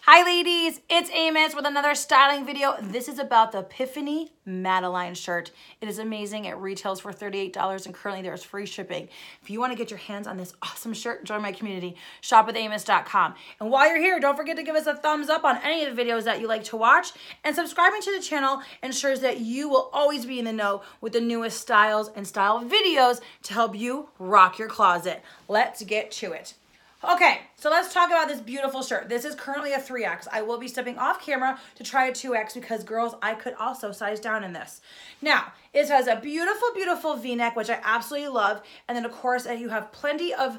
Hi ladies, it's Amos with another styling video. This is about the Piphany Madeline shirt. It is amazing. It retails for $38 and currently there's free shipping. If you want to get your hands on this awesome shirt, join my community, shopwithamos.com. And while you're here, don't forget to give us a thumbs up on any of the videos that you like to watch, and subscribing to the channel ensures that you will always be in the know with the newest styles and style videos to help you rock your closet. Let's get to it. Okay, so let's talk about this beautiful shirt. This is currently a 3X. I will be stepping off camera to try a 2X because girls, I could also size down in this. Now, it has a beautiful, beautiful V-neck, which I absolutely love. And then of course, you have plenty of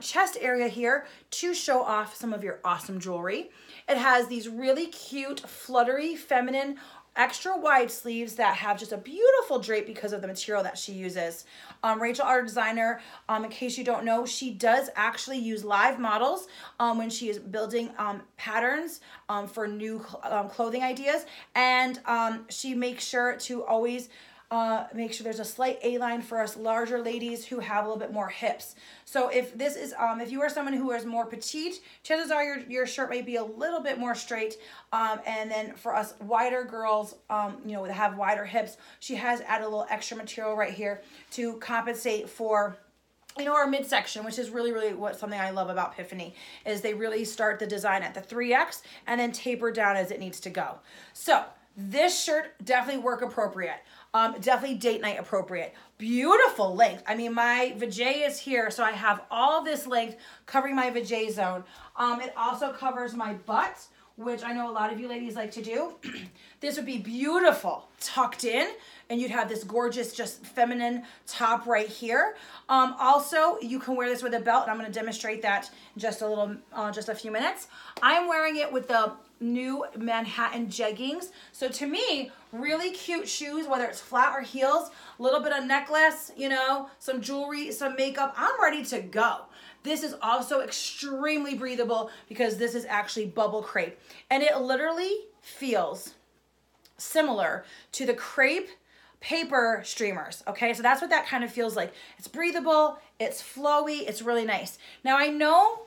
chest area here to show off some of your awesome jewelry. It has these really cute, fluttery, feminine, extra wide sleeves that have just a beautiful drape because of the material that she uses. Rachel, our designer, in case you don't know, she does actually use live models when she is building patterns for new clothing ideas, and she makes sure to always make sure there's a slight A-line for us larger ladies who have a little bit more hips. So if this is, if you are someone who is more petite, chances are your shirt may be a little bit more straight. And then for us wider girls, you know, that have wider hips, she has added a little extra material right here to compensate for, you know, our midsection, which is really, really something I love about Piphany, is they really start the design at the 3X and then taper down as it needs to go. So this shirt, definitely work appropriate. Definitely date night appropriate. Beautiful length. I mean, my vajay is here, so I have all this length covering my vajay zone. It also covers my butt, which I know a lot of you ladies like to do. This would be beautiful tucked in, and you'd have this gorgeous, just feminine top right here. Also, you can wear this with a belt, and I'm going to demonstrate that in just a few minutes. I'm wearing it with the new Manhattan jeggings. So to me, really cute shoes, whether it's flat or heels, a little bit of necklace, you know, some jewelry, some makeup. I'm ready to go. This is also extremely breathable because this is actually bubble crepe, and it literally feels similar to the crepe paper streamers. Okay, so that's what that kind of feels like. It's breathable, it's flowy, it's really nice. Now I know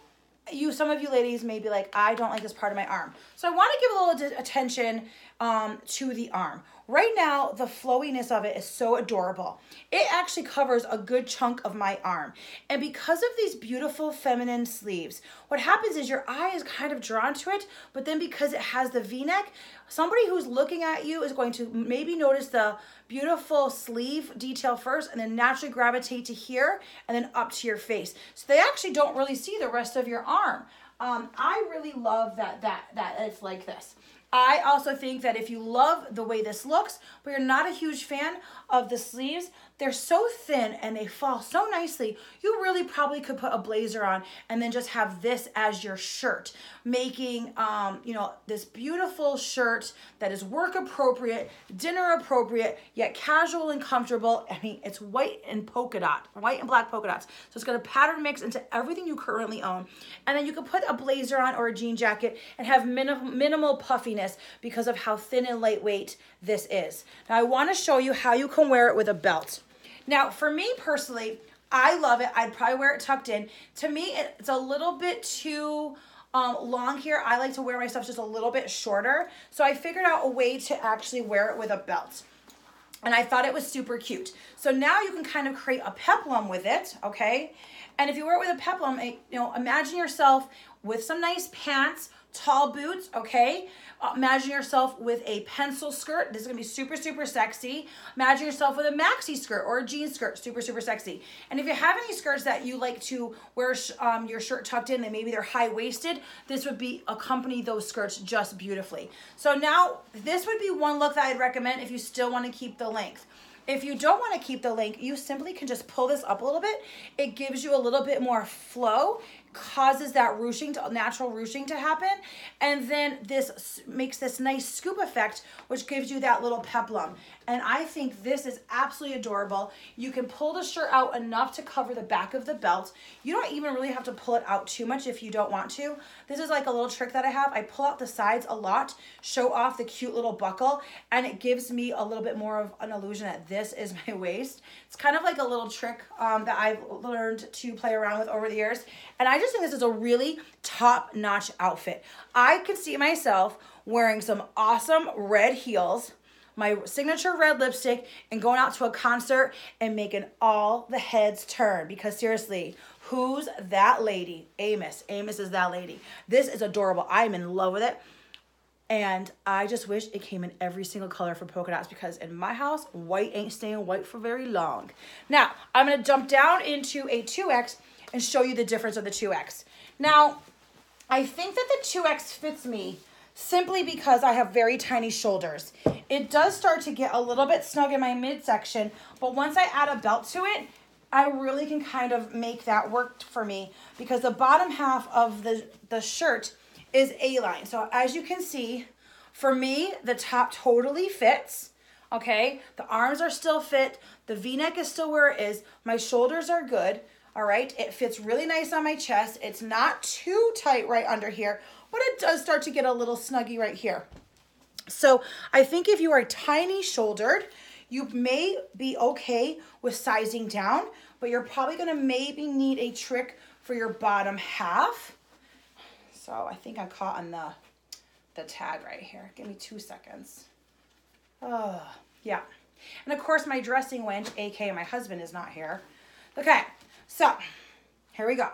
some of you ladies may be like, I don't like this part of my arm. So I want to give a little attention to the arm. Right now, the flowiness of it is so adorable. It actually covers a good chunk of my arm. And because of these beautiful feminine sleeves, what happens is your eye is kind of drawn to it, but then because it has the V-neck, somebody who's looking at you is going to maybe notice the beautiful sleeve detail first and then naturally gravitate to here and then up to your face. So they actually don't really see the rest of your arm. I really love that it's like this. I also think that if you love the way this looks, but you're not a huge fan of the sleeves, they're so thin and they fall so nicely, you really probably could put a blazer on and then just have this as your shirt, making, you know, this beautiful shirt that is work appropriate, dinner appropriate, yet casual and comfortable. I mean, it's white and polka dot, white and black polka dots. So it's got a pattern mix into everything you currently own. And then you can put a blazer on or a jean jacket and have minimal puffiness because of how thin and lightweight this is. Now I want to show you how you can wear it with a belt. Now for me personally, I love it. I'd probably wear it tucked in. To me, it's a little bit too long here. I like to wear my stuff just a little bit shorter. So I figured out a way to actually wear it with a belt. And I thought it was super cute. So now you can kind of create a peplum with it, okay? And if you wear it with a peplum, you know, imagine yourself with some nice pants, tall boots, okay? Imagine yourself with a pencil skirt. This is gonna be super, super sexy. Imagine yourself with a maxi skirt or a jean skirt, super, super sexy. And if you have any skirts that you like to wear your shirt tucked in and maybe they're high-waisted, this would accompany those skirts just beautifully. So now this would be one look that I'd recommend if you still wanna keep the length. If you don't want to keep the length, you simply can just pull this up a little bit. It gives you a little bit more flow, causes that natural ruching to happen, and then this makes this nice scoop effect, which gives you that little peplum. And I think this is absolutely adorable. You can pull the shirt out enough to cover the back of the belt. You don't even really have to pull it out too much if you don't want to. This is like a little trick that I have. I pull out the sides a lot, show off the cute little buckle, and it gives me a little bit more of an illusion that this is my waist. It's kind of like a little trick that I've learned to play around with over the years. And I just think this is a really top-notch outfit. I could see myself wearing some awesome red heels, my signature red lipstick, and going out to a concert and making all the heads turn. Because seriously, who's that lady? Amos. Amos is that lady. This is adorable. I'm in love with it. And I just wish it came in every single color for polka dots, because in my house, white ain't staying white for very long. Now, I'm going to jump down into a 2X and show you the difference of the 2X. Now, I think that the 2X fits me simply because I have very tiny shoulders. It does start to get a little bit snug in my midsection, but once I add a belt to it, I really can kind of make that work for me, because the bottom half of the shirt is A-line. So as you can see, for me, the top totally fits, okay? The arms are still fit. The V-neck is still where it is. My shoulders are good, all right? It fits really nice on my chest. It's not too tight right under here, but it does start to get a little snuggy right here. So I think if you are tiny shouldered, you may be okay with sizing down, but you're probably gonna maybe need a trick for your bottom half. So I think I'm caught on the tag right here. Give me 2 seconds. Oh, yeah. And of course my dressing wench, aka my husband, is not here. Okay, so here we go.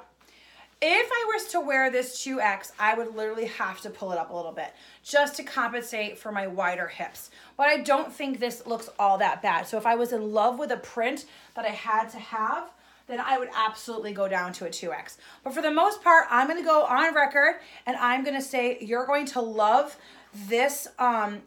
If I was to wear this 2X, I would literally have to pull it up a little bit just to compensate for my wider hips. But I don't think this looks all that bad. So if I was in love with a print that I had to have, then I would absolutely go down to a 2X. But for the most part, I'm gonna go on record and I'm gonna say you're going to love this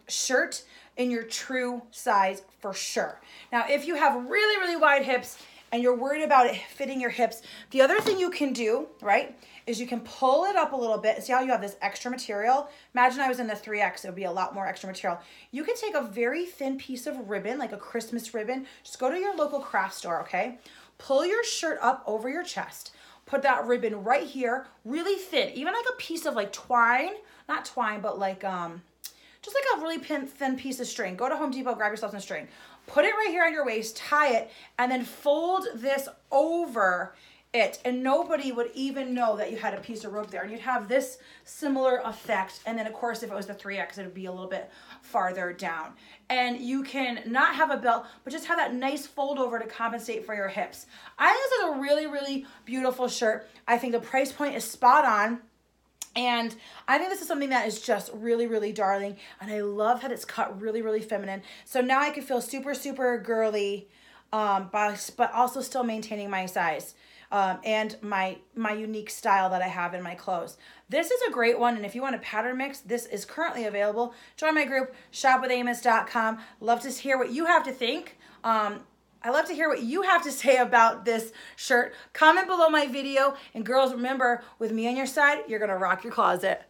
shirt in your true size for sure. Now, if you have really, really wide hips and you're worried about it fitting your hips, the other thing you can do, right, is you can pull it up a little bit. See how you have this extra material? Imagine I was in the 3X, it would be a lot more extra material. You can take a very thin piece of ribbon, like a Christmas ribbon. Just go to your local craft store, okay? Pull your shirt up over your chest. Put that ribbon right here, really thin, even like a piece of like twine, not twine, but like, just like a really thin piece of string. Go to Home Depot, grab yourself some string. Put it right here on your waist, tie it, and then fold this over it. And nobody would even know that you had a piece of rope there. And you'd have this similar effect. And then of course, if it was the 3X, it would be a little bit farther down. And you can not have a belt, but just have that nice fold over to compensate for your hips. I think this is a really, really beautiful shirt. I think the price point is spot on. And I think this is something that is just really, really darling. And I love that it's cut really, really feminine. So now I can feel super, super girly, but also still maintaining my size and my unique style that I have in my clothes. This is a great one. And if you want a pattern mix, this is currently available. Join my group, shopwithamos.com. Love to hear what you have to think. I love to hear what you have to say about this shirt. Comment below my video. And girls, remember, with me on your side, you're going to rock your closet.